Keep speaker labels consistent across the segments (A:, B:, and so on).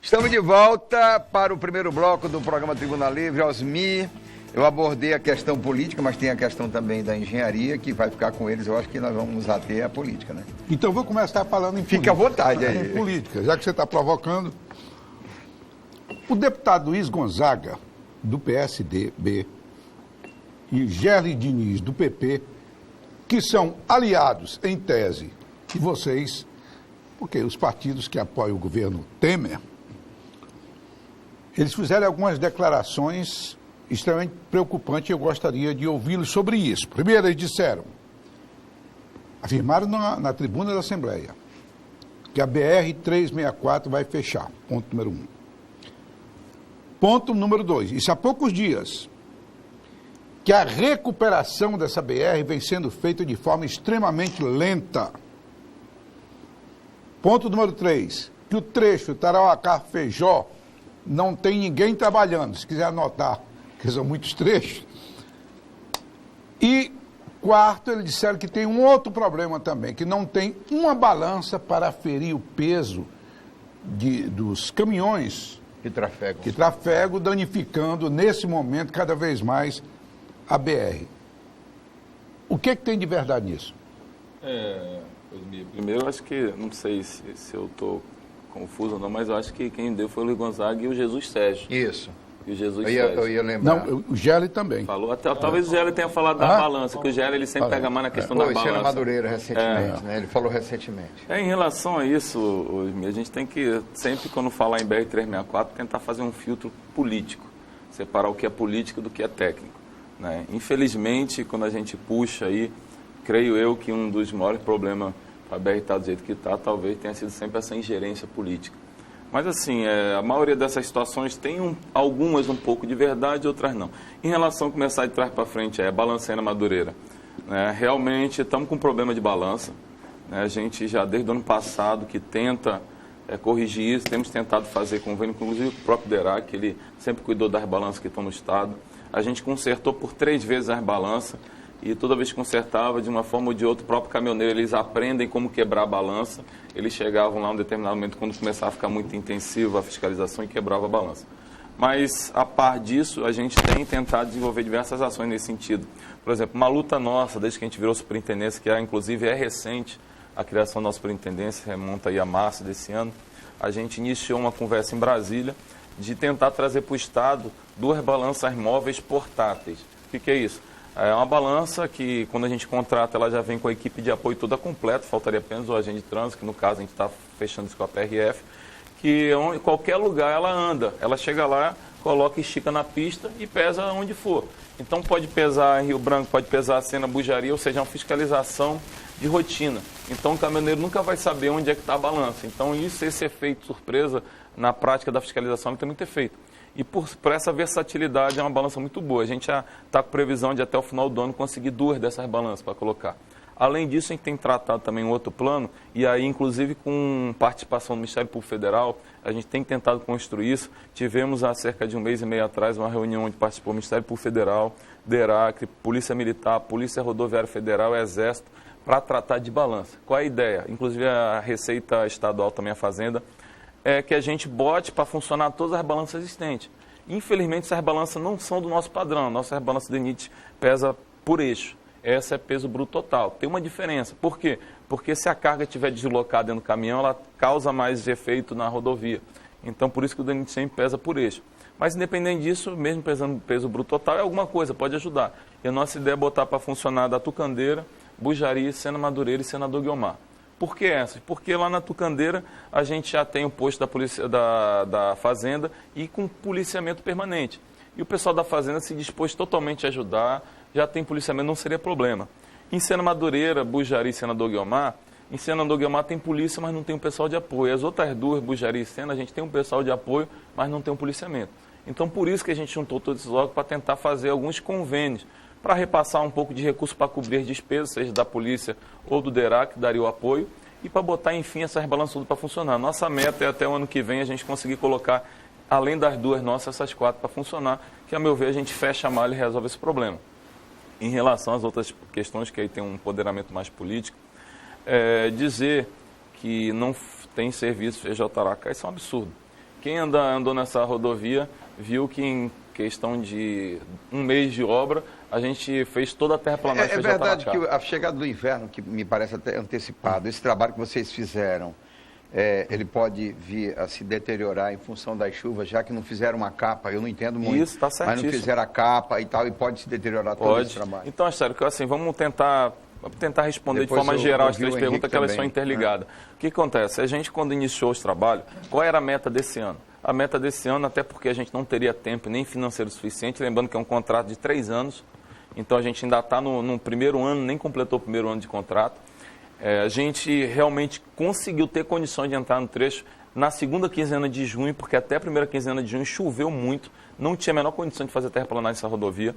A: Estamos de volta para o primeiro bloco do programa Tribuna Livre. Osmir, eu abordei a questão política, mas tem a questão também da engenharia, que vai ficar com eles. Eu acho que nós vamos ater a política, né?
B: Então, vou começar falando em política.
A: Fique à vontade aí.
B: Em política, já que você está provocando. O deputado Luiz Gonzaga, do PSDB, e Gerli Diniz, do PP, que são aliados, em tese, de vocês, porque os partidos que apoiam o governo Temer, eles fizeram algumas declarações extremamente preocupantes e eu gostaria de ouvi-los sobre isso. Primeiro, eles disseram, afirmaram na tribuna da Assembleia, que a BR-364 vai fechar, ponto número 1. Ponto número 2, isso há poucos dias, que a recuperação dessa BR vem sendo feita de forma extremamente lenta. Ponto número 3, que o trecho Tarauacá-Feijó não tem ninguém trabalhando, se quiser anotar, que são muitos trechos. E quarto, eles disseram que tem um outro problema também, que não tem uma balança para aferir o peso dos caminhões que trafegam, danificando nesse momento cada vez mais a BR. O que tem de verdade nisso?
C: Primeiro, eu acho que, não sei se eu estou confuso ou não, mas eu acho que quem deu foi o Luiz Gonzaga e o Jesus Sérgio.
A: Isso.
C: E o Jesus Sérgio.
A: Eu ia lembrar.
B: Não, o Gelli também.
C: Falou, talvez o Gelli tenha falado da balança, que o Gelli ele sempre pega mais na questão da balança.
A: Foi Madureira recentemente, né? Ele falou recentemente.
C: Em relação a isso, a gente tem que, sempre quando falar em BR-364, tentar fazer um filtro político, separar o que é político do que é técnico, né? Infelizmente, quando a gente puxa aí, creio eu que um dos maiores problemas para a BR estar do jeito que está, talvez tenha sido sempre essa ingerência política. Mas assim, a maioria dessas situações tem algumas um pouco de verdade, outras não. Em relação a começar de trás para frente, balanceando a Madureira, né? Realmente estamos com um problema de balança, né? A gente já desde o ano passado que tenta corrigir isso, temos tentado fazer convênio, inclusive com o próprio DERAC, que ele sempre cuidou das balanças que estão no Estado. A gente consertou por 3 vezes as balanças, e toda vez que consertava, de uma forma ou de outra, o próprio caminhoneiro, eles aprendem como quebrar a balança. Eles chegavam lá em um determinado momento, quando começava a ficar muito intensiva a fiscalização, e quebrava a balança. Mas, a par disso, a gente tem tentado desenvolver diversas ações nesse sentido. Por exemplo, uma luta nossa, desde que a gente virou superintendência, que inclusive é recente, a criação da nossa superintendência, remonta aí a março desse ano, a gente iniciou uma conversa em Brasília de tentar trazer para o Estado 2 balanças móveis portáteis. O que é isso? É uma balança que, quando a gente contrata, ela já vem com a equipe de apoio toda completa, faltaria apenas o agente de trânsito, que no caso a gente está fechando isso com a PRF, que em qualquer lugar ela anda, ela chega lá, coloca e estica na pista e pesa onde for. Então pode pesar em Rio Branco, pode pesar Sena, Bujaria, ou seja, é uma fiscalização de rotina. Então o caminhoneiro nunca vai saber onde é que está a balança. Então esse efeito surpresa na prática da fiscalização tem muito efeito. E por essa versatilidade é uma balança muito boa. A gente já está com previsão de até o final do ano conseguir 2 dessas balanças para colocar. Além disso, a gente tem tratado também um outro plano, e aí inclusive com participação do Ministério Público Federal, a gente tem tentado construir isso. Tivemos há cerca de 1 mês e meio atrás uma reunião onde participou o Ministério Público Federal, DERAC, Polícia Militar, Polícia Rodoviária Federal, Exército, para tratar de balança. Qual é a ideia? Inclusive a Receita Estadual, também a Fazenda, é que a gente bote para funcionar todas as balanças existentes. Infelizmente, essas balanças não são do nosso padrão. Nossa balança DENIT pesa por eixo. Essa é peso bruto total. Tem uma diferença. Por quê? Porque se a carga estiver deslocada dentro do caminhão, ela causa mais efeito na rodovia. Então, por isso que o DENIT sempre pesa por eixo. Mas, independente disso, mesmo pesando peso bruto total, é alguma coisa, pode ajudar. E a nossa ideia é botar para funcionar da Tucandeira, Bujaria, Sena Madureira e Senador Guiomar. Por que essas? Porque lá na Tucandeira a gente já tem o posto da polícia da Fazenda e com policiamento permanente. E o pessoal da Fazenda se dispôs totalmente a ajudar, já tem policiamento, não seria problema. Em Sena Madureira, Bujaria e Senador Guiomar, em Senador Guiomar tem polícia, mas não tem um pessoal de apoio. As outras 2, Bujaria e Sena, a gente tem um pessoal de apoio, mas não tem um policiamento. Então, por isso que a gente juntou todos esses órgãos para tentar fazer alguns convênios, para repassar um pouco de recurso para cobrir as despesas, seja da polícia ou do DERAC, que daria o apoio, e para botar, enfim, essas balanças para funcionar. Nossa meta é até o ano que vem a gente conseguir colocar, além das 2 nossas, essas 4 para funcionar, que, a meu ver, a gente fecha a malha e resolve esse problema. Em relação às outras questões, que aí tem um empoderamento mais político, dizer que não tem serviço FJ Tarauacá, isso é um absurdo. Quem andou nessa rodovia viu que em questão de um mês de obra, a gente fez toda a terraplanagem.
A: É verdade que a chegada do inverno, que me parece até antecipado, esse trabalho que vocês fizeram, ele pode vir a se deteriorar em função das chuvas, já que não fizeram uma capa, eu não entendo muito.
C: Isso, está certíssimo.
A: Mas não fizeram a capa e tal, e pode se deteriorar todo esse trabalho.
C: Então, é sério, que assim, vamos tentar responder depois de forma geral as três perguntas, que elas são interligadas. O que acontece? A gente, quando iniciou os trabalhos, qual era a meta desse ano? A meta desse ano, até porque a gente não teria tempo nem financeiro suficiente, lembrando que é um contrato de 3 anos, então a gente ainda está no primeiro ano, nem completou o primeiro ano de contrato. A gente realmente conseguiu ter condições de entrar no trecho na segunda quinzena de junho, porque até a primeira quinzena de junho choveu muito, não tinha a menor condição de fazer terraplanagem nessa rodovia.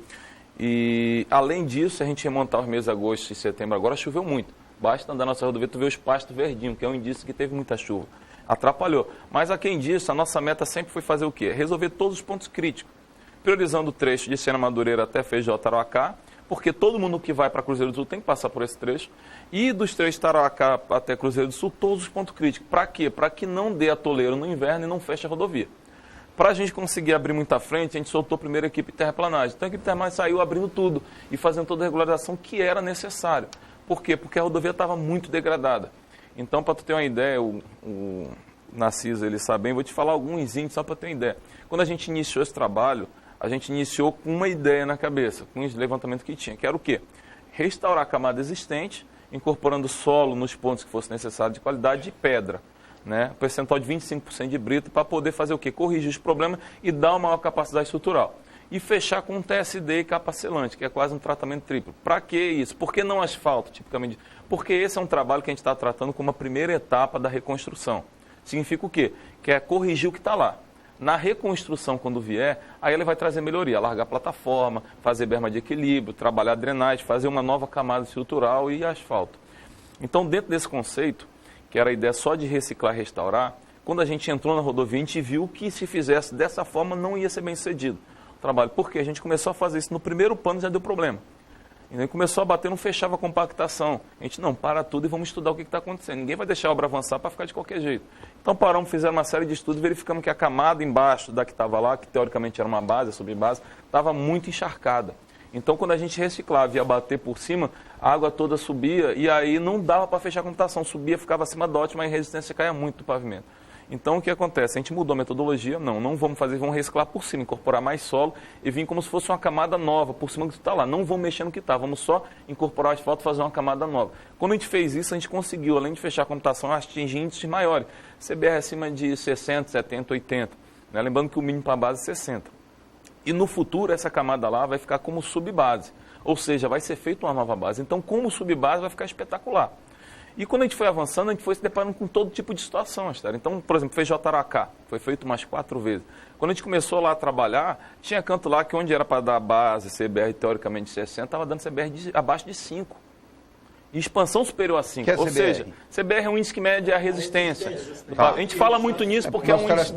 C: E, além disso, se a gente remontar os meses de agosto e setembro, agora choveu muito. Basta andar na nossa rodovia, tu vê os pastos verdinhos, que é um indício que teve muita chuva. Atrapalhou. Mas, a quem disso, a nossa meta sempre foi fazer o quê? Resolver todos os pontos críticos. Priorizando o trecho de Sena Madureira até Feijó Tarauacá, porque todo mundo que vai para Cruzeiro do Sul tem que passar por esse trecho. E dos trechos de Tarauacá até Cruzeiro do Sul, todos os pontos críticos. Para quê? Para que não dê atoleiro no inverno e não feche a rodovia. Para a gente conseguir abrir muita frente, a gente soltou a primeira equipe de terraplanagem. Então a equipe de terraplanagem saiu abrindo tudo e fazendo toda a regularização que era necessário. Por quê? Porque a rodovia estava muito degradada. Então, para tu ter uma ideia, o Narciso, ele sabe bem, vou te falar alguns índices só para ter uma ideia. Quando a gente iniciou esse trabalho, a gente iniciou com uma ideia na cabeça, com os levantamentos que tinha, que era o quê? Restaurar a camada existente, incorporando solo nos pontos que fosse necessário de qualidade de pedra. Né, percentual de 25% de brita, para poder fazer o quê? Corrigir os problemas e dar uma maior capacidade estrutural. E fechar com um TSD e capa selante, que é quase um tratamento triplo. Para que isso? Por que não asfalto, tipicamente? Porque esse é um trabalho que a gente está tratando como a primeira etapa da reconstrução. Significa o quê? Que é corrigir o que está lá. Na reconstrução, quando vier, aí ele vai trazer melhoria, largar a plataforma, fazer berma de equilíbrio, trabalhar a drenagem, fazer uma nova camada estrutural e asfalto. Então, dentro desse conceito, que era a ideia só de reciclar e restaurar, quando a gente entrou na rodovia, a gente viu que se fizesse dessa forma não ia ser bem sucedido o trabalho. Porque a gente começou a fazer isso no primeiro plano, já deu problema. E aí começou a bater, não fechava a compactação. A gente, não, para tudo e vamos estudar o que está acontecendo. Ninguém vai deixar a obra avançar para ficar de qualquer jeito. Então paramos, fizemos uma série de estudos, verificamos que a camada embaixo da que estava lá, que teoricamente era uma base, a subbase, estava muito encharcada. Então, quando a gente reciclava e ia bater por cima, a água toda subia e aí não dava para fechar a computação. Subia, ficava acima do ótimo, mas a resistência caía muito do pavimento. Então, o que acontece? A gente mudou a metodologia, não vamos fazer, vamos reciclar por cima, incorporar mais solo e vir como se fosse uma camada nova por cima do que está lá. Não vamos mexer no que está, vamos só incorporar o asfalto e fazer uma camada nova. Quando a gente fez isso, a gente conseguiu, além de fechar a computação, atingir índices maiores. CBR acima de 60, 70, 80. Né? Lembrando que o mínimo para a base é 60. E no futuro, essa camada lá vai ficar como subbase. Ou seja, vai ser feita uma nova base. Então, como subbase, vai ficar espetacular. E quando a gente foi avançando, a gente foi se deparando com todo tipo de situação. Então, por exemplo, Feijó Tarauacá, foi feito umas 4 vezes. Quando a gente começou lá a trabalhar, tinha canto lá que onde era para dar base, CBR teoricamente 60, estava dando CBR abaixo de 5. E expansão superior a 5. Ou seja, CBR é um índice que mede a resistência. A gente fala muito nisso porque é um índice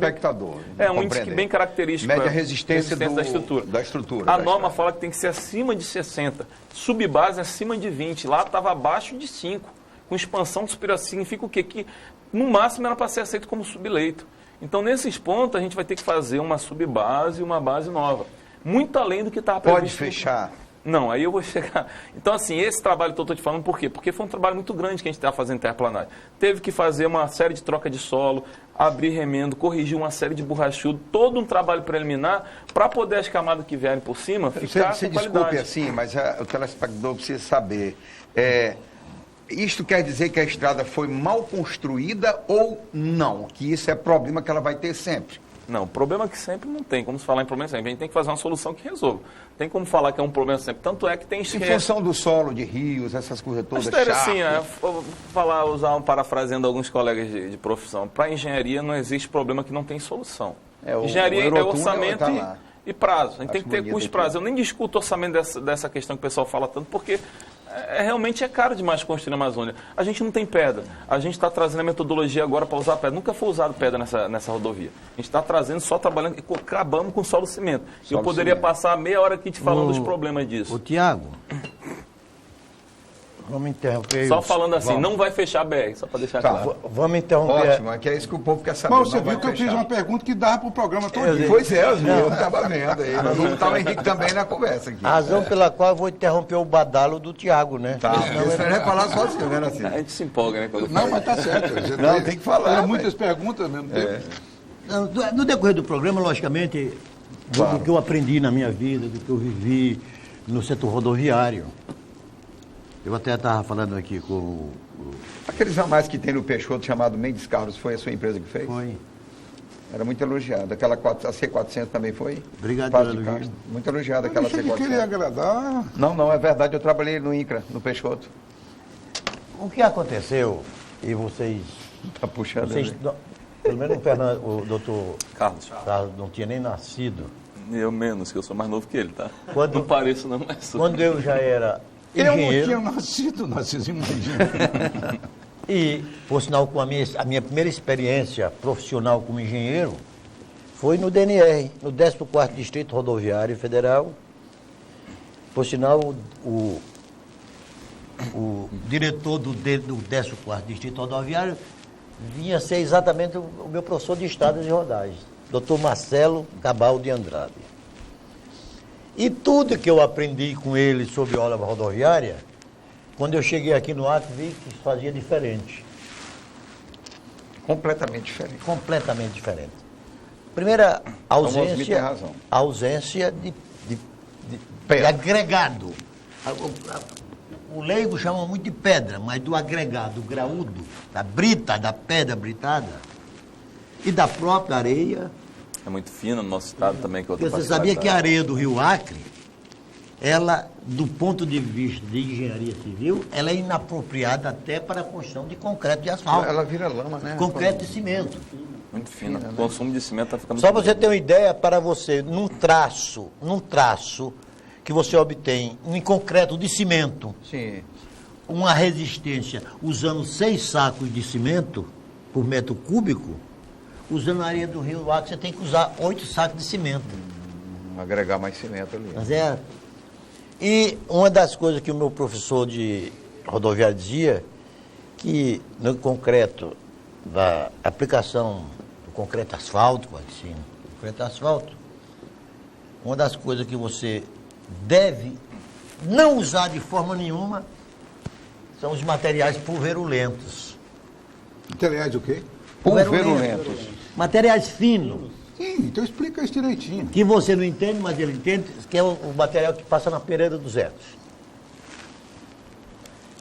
C: um índice bem característico.
A: Mede a resistência da estrutura.
C: A norma fala que tem que ser acima de 60. Subbase acima de 20. Lá estava abaixo de 5. Com expansão superior significa o quê? Que no máximo era para ser aceito como subleito. Então, nesses pontos, a gente vai ter que fazer uma subbase e uma base nova. Muito além do que estava previsto.
A: Pode fechar.
C: Não, aí eu vou chegar. Então, assim, esse trabalho que eu estou te falando, por quê? Porque foi um trabalho muito grande que a gente estava fazendo em terraplanagem. Teve que fazer uma série de troca de solo, abrir remendo, corrigir uma série de borrachudo, todo um trabalho preliminar para poder as camadas que vierem por cima ficar
A: Você
C: com qualidade.
A: Desculpe assim, mas o telespectador precisa saber. Isto quer dizer que a estrada foi mal construída ou não? Que isso é problema que ela vai ter sempre?
C: Não, problema que sempre não tem. Como se falar em problema sempre, a gente tem que fazer uma solução que resolva. Tem como falar que é um problema sempre. Tanto é que tem...
A: Em função do solo, de rios, essas coisas todas,
C: assim, usar parafraseando alguns colegas de profissão. Para a engenharia não existe problema que não tem solução. Engenharia é orçamento e prazo. A gente tem que ter custo e prazo. Eu nem discuto o orçamento dessa questão que o pessoal fala tanto, porque realmente é caro demais construir na Amazônia. A gente não tem pedra. A gente está trazendo a metodologia agora para usar pedra. Nunca foi usado pedra nessa rodovia. A gente está trazendo, só trabalhando, acabamos com solo cimento. Eu poderia passar meia hora aqui te falando dos problemas disso.
D: Tiago, Vamos interromper.
C: Só falando assim, não vai fechar a BR, só para deixar claro.
D: Vamos interromper.
A: Ótimo, é que é isso que o povo quer saber.
B: Mas você viu que eu fiz uma pergunta que dava para o programa todo.
A: Pois é, eu estava vendo aí. Nós vamos botar o Henrique também na conversa aqui.
D: A razão pela qual eu vou interromper o badalo do Tiago, né?
A: Tá, você vai falar sozinho, né, assim.
C: A gente se empolga, né? Quando
B: Não, mas tá certo.
A: Não, tem que falar.
B: Muitas perguntas ao mesmo tempo.
E: No decorrer do programa, logicamente, do que eu aprendi na minha vida, do que eu vivi no setor rodoviário. Eu até estava falando aqui com o...
A: Aqueles ramais que tem no Peixoto chamado Mendes Carlos, foi a sua empresa que fez?
E: Foi.
A: Era muito elogiada. Aquela a C400 também foi?
E: Obrigado
A: Paz
E: pelo
A: de
E: elogio.
A: Castro. Muito elogiada aquela
B: Deixa de querer
A: C400.
B: agradar.
A: Não, é verdade. Eu trabalhei no INCRA, no Peixoto.
D: O que aconteceu, e vocês...
A: Tá puxando.
D: vocês
A: ali.
D: pelo menos o doutor
C: Carlos,
D: Carlos não tinha nem nascido.
C: eu menos, que eu sou mais novo que ele, tá?
D: Quando-
C: Não pareço não, mas sou.
D: Quando eu já era
B: Eu não
D: engenheiro...
B: tinha nascido, vocês imaginam.
D: E, por sinal, com a minha primeira experiência profissional como engenheiro foi no DNR, no 14º Distrito Rodoviário Federal. Por sinal, o diretor do 14º Distrito Rodoviário vinha ser exatamente o meu professor de estradas e rodagens, Dr. Marcelo Cabal de Andrade. E tudo que eu aprendi com ele sobre obra rodoviária, quando eu cheguei aqui no Acre, vi que fazia diferente.
A: Completamente diferente.
D: Completamente diferente. Primeira,
A: Osmi tem razão.
D: ausência de
A: Pedra.
D: agregado. O leigo chama muito de pedra, mas do agregado, do graúdo, da brita, da pedra britada e da própria areia.
C: É muito fino no nosso estado também. Que
D: Porque você sabia que a areia do Rio Acre, ela, do ponto de vista de engenharia civil, ela é inapropriada até para a construção de concreto e asfalto.
A: Ela vira lama, né?
D: Concreto e cimento.
C: Muito fino. O consumo de cimento está ficando
D: Só
C: muito
D: você ter uma ideia, para você, num traço que você obtém em concreto de cimento,
A: Sim.
D: uma resistência usando 6 sacos de cimento por metro cúbico, usando a areia do Rio Acre, você tem que usar 8 sacos de cimento.
A: Agregar mais cimento ali.
D: Tá certo? E uma das coisas que o meu professor de rodoviária dizia, que no concreto, da aplicação do concreto asfáltico, assim, concreto asfalto, uma das coisas que você deve não usar de forma nenhuma são os materiais pulverulentos.
B: Aliás, o quê?
A: Pulverulentos.
D: Materiais finos,
B: Sim, então explica isso direitinho.
D: que você não entende, mas ele entende, que é o material que passa na Pereira dos Etos.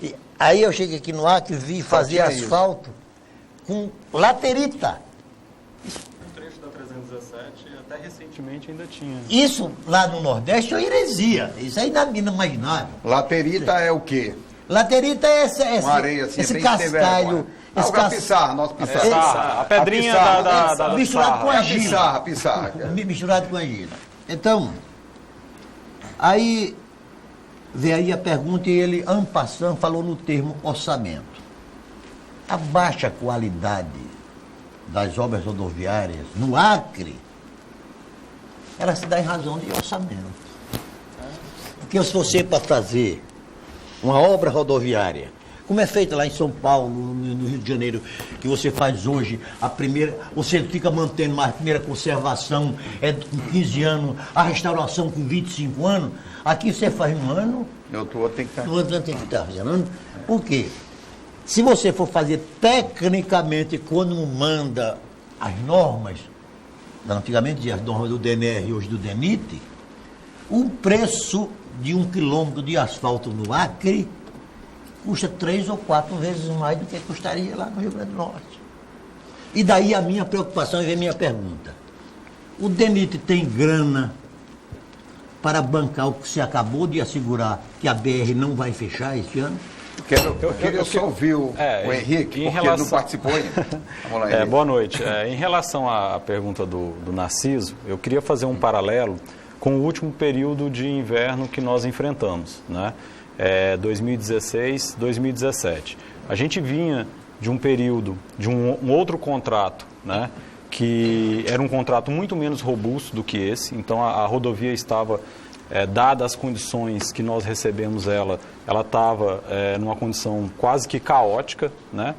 D: E aí eu cheguei aqui no Acre e vi fazer
A: tinha isso.
D: asfalto com laterita.
F: No trecho da 317, até recentemente ainda tinha.
D: Isso lá no Nordeste é uma heresia. Isso aí não é imaginável.
A: Laterita é o quê?
D: Laterita é esse
A: Uma areia assim,
D: esse
A: tem que ter
D: cascalho.
A: vergonha. Ah, o pissarra, nosso pissarra.
F: Pissarra, a pedrinha da
D: misturado com
A: É a
D: argila.
A: pissarra.
D: Misturado com argila. Então, aí veio aí a pergunta e ele, en passant, falou no termo orçamento. A baixa qualidade das obras rodoviárias no Acre, ela se dá em razão de orçamento. Porque se você para fazer uma obra rodoviária, como é feita lá em São Paulo, no Rio de Janeiro, que você faz hoje, a primeira, você fica mantendo uma primeira conservação com 15 anos, a restauração com 25 anos, aqui você faz um ano,
A: No outro tem que estar.
D: no outro tem que estar fazendo. Por quê? Se você for fazer tecnicamente, quando manda as normas, antigamente dizia as normas do DNR e hoje do DENIT, o preço de 1 quilômetro de asfalto no Acre custa 3 ou 4 vezes mais do que custaria lá no Rio Grande do Norte. E daí a minha preocupação e vem a minha pergunta. O DENIT tem grana para bancar o que você acabou de assegurar, que a BR não vai fechar esse ano?
A: Eu queria só ouvir o Henrique, porque ele não participou ainda. Vamos lá, Henrique.
F: Boa noite. Em relação à pergunta do Narciso, eu queria fazer um paralelo com o último período de inverno que nós enfrentamos, né? 2016, 2017. A gente vinha de um período, de um outro contrato, né? Que era um contrato muito menos robusto do que esse, então a rodovia estava dadas as condições que nós recebemos ela estava numa condição quase que caótica, né?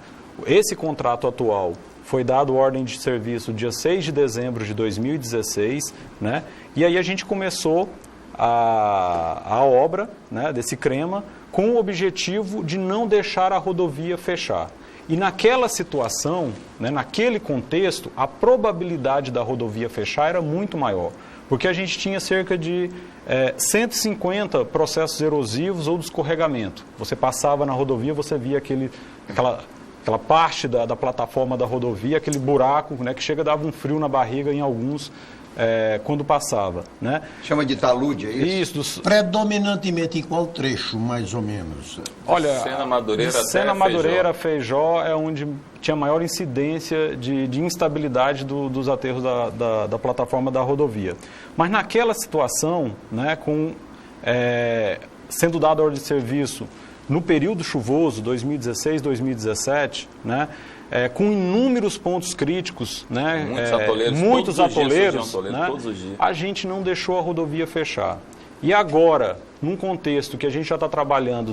F: Esse contrato atual foi dado ordem de serviço dia 6 de dezembro de 2016, né? E aí a gente começou a obra, né, desse CREMA com o objetivo de não deixar a rodovia fechar. E naquela situação, né, naquele contexto, a probabilidade da rodovia fechar era muito maior, porque a gente tinha cerca de 150 processos erosivos ou de escorregamento. Você passava na rodovia, você via aquela parte da plataforma da rodovia, aquele buraco, né, que chega a dar um frio na barriga em alguns quando passava, né?
A: Chama de talude, é isso?
F: Isso.
E: Predominantemente em qual trecho, mais ou menos?
F: Olha,
C: Sena
F: Madureira, Feijó é onde tinha maior incidência de instabilidade dos aterros da plataforma da rodovia. Mas naquela situação, né, sendo dada a ordem de serviço no período chuvoso, 2016, 2017, né, com inúmeros pontos críticos, né, muitos atoleiros, né, a gente não deixou a rodovia fechar. E agora, num contexto que a gente já está trabalhando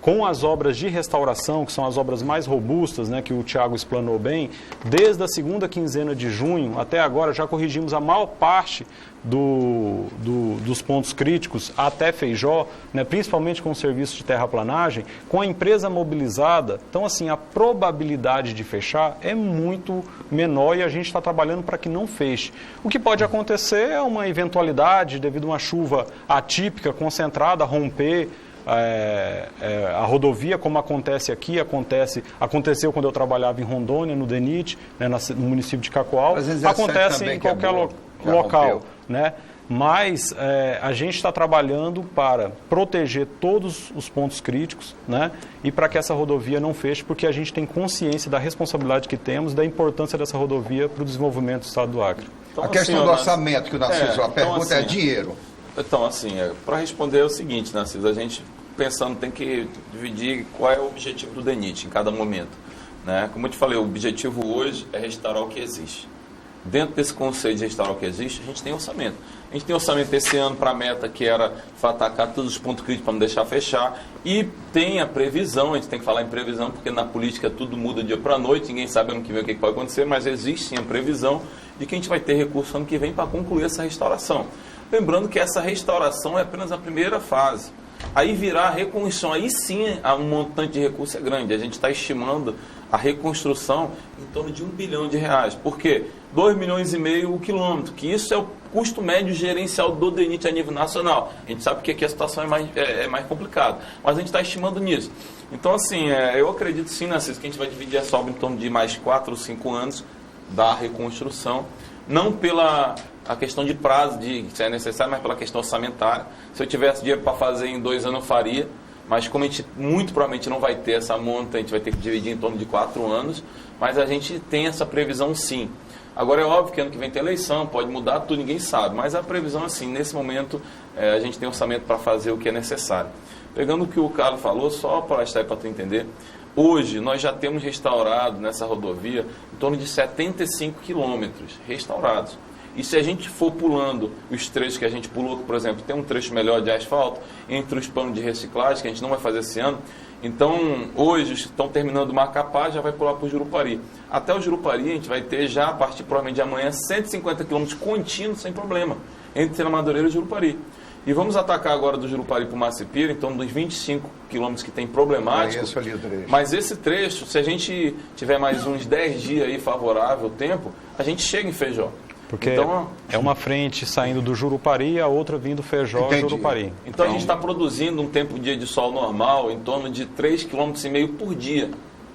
F: com as obras de restauração, que são as obras mais robustas, né, que o Thiago explanou bem, desde a segunda quinzena de junho até agora já corrigimos a maior parte dos pontos críticos até Feijó, né, principalmente com o serviço de terraplanagem, com a empresa mobilizada. Então, assim, a probabilidade de fechar é muito menor e a gente está trabalhando para que não feche. O que pode acontecer é uma eventualidade, devido a uma chuva atípica, concentrada, romper a rodovia, como acontece aqui, aconteceu quando eu trabalhava em Rondônia, no DENIT, né, no município de Cacoal, acontece em qualquer local, né? Mas a gente está trabalhando para proteger todos os pontos críticos, né, e para que essa rodovia não feche, porque a gente tem consciência da responsabilidade que temos e da importância dessa rodovia para o desenvolvimento do estado do Acre.
A: Então, a questão do orçamento que o Narciso, a pergunta é dinheiro.
C: Então, assim, para responder é o seguinte, Narciso, a gente pensando tem que dividir qual é o objetivo do DENIT em cada momento, né? Como eu te falei, o objetivo hoje é restaurar o que existe. Dentro desse conceito de restaurar o que existe, a gente tem orçamento. A gente tem orçamento esse ano para a meta que era atacar todos os pontos críticos para não deixar fechar. E tem a previsão, a gente tem que falar em previsão, porque na política tudo muda de dia para a noite, ninguém sabe ano que vem o que pode acontecer, mas existe sim a previsão de que a gente vai ter recurso ano que vem para concluir essa restauração. Lembrando que essa restauração é apenas a primeira fase. Aí virá a reconstrução, aí sim um montante de recurso é grande. A gente está estimando a reconstrução em torno de R$1 bilhão. Por quê? 2,5 milhões o quilômetro, que isso é o custo médio gerencial do DENIT a nível nacional. A gente sabe que aqui a situação é mais complicada, mas a gente está estimando nisso. Então, assim, eu acredito sim, Narciso, que a gente vai dividir essa obra em torno de mais 4 ou 5 anos da reconstrução, não pela a questão de prazo, se é necessário, mas pela questão orçamentária. Se eu tivesse dinheiro para fazer em 2 anos, eu faria. Mas como a gente muito provavelmente não vai ter essa monta, a gente vai ter que dividir em torno de 4 anos. Mas a gente tem essa previsão sim. Agora é óbvio que ano que vem tem eleição, pode mudar tudo, ninguém sabe. Mas a previsão assim, nesse momento a gente tem orçamento para fazer o que é necessário. Pegando o que o Carlos falou, só para estar aí para tu entender, hoje nós já temos restaurado nessa rodovia em torno de 75 quilômetros restaurados. E se a gente for pulando os trechos que a gente pulou, por exemplo, tem um trecho melhor de asfalto entre os panos de reciclagem, que a gente não vai fazer esse ano. Então, hoje, estão terminando o Macapá, já vai pular para o Jurupari. Até o Jurupari, a gente vai ter já, a partir provavelmente de amanhã, 150 quilômetros contínuos, sem problema, entre Sena Madureira e Jurupari. E vamos atacar agora do Jurupari para o Macipira, então dos 25 quilômetros que tem problemático. Mas esse trecho, se a gente tiver mais uns 10 dias aí favorável o tempo, a gente chega em Feijó.
F: Porque então, é uma frente saindo do Jurupari e a outra vindo Feijó e Jurupari.
C: Então a gente está produzindo um tempo dia de sol normal em torno de 3,5 km por dia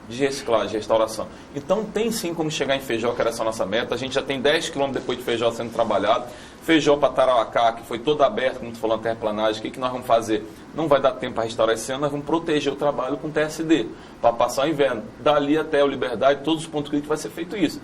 C: de reciclagem, de restauração. Então tem sim como chegar em Feijó, que era essa nossa meta. A gente já tem 10 km depois de Feijó sendo trabalhado. Feijó para Tarauacá, que foi todo aberto, como tu falou, na terraplanagem. O que nós vamos fazer? Não vai dar tempo para restaurar esse ano, nós vamos proteger o trabalho com TSD, para passar o inverno. Dali até o Liberdade, todos os pontos críticos vai ser feito isso.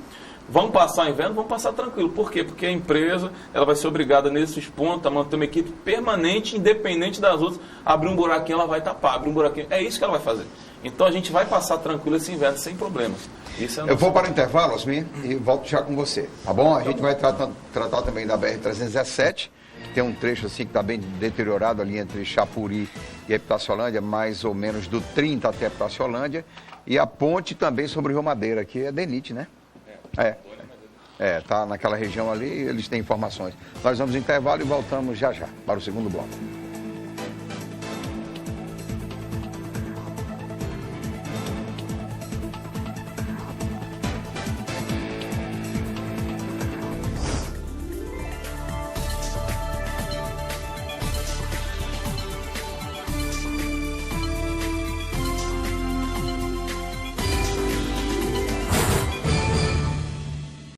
C: Vamos passar o inverno? Vamos passar tranquilo. Por quê? Porque a empresa ela vai ser obrigada nesses pontos a manter uma equipe permanente, independente das outras. Abrir um buraquinho, ela vai tapar. Abrir um buraquinho. É isso que ela vai fazer. Então a gente vai passar tranquilo esse inverno, sem problemas. Isso é
A: eu vou para o intervalo, Osmir, e volto já com você. Tá bom? A gente vai tratar também da BR-317. tem um trecho assim que está bem deteriorado ali entre Chapuri e Epitáciolândia, mais ou menos do 30 até Epitáciolândia, e a ponte também sobre o Rio Madeira, que é DENIT, né? Tá naquela região ali, eles têm informações. Nós vamos ao intervalo e voltamos já para o segundo bloco.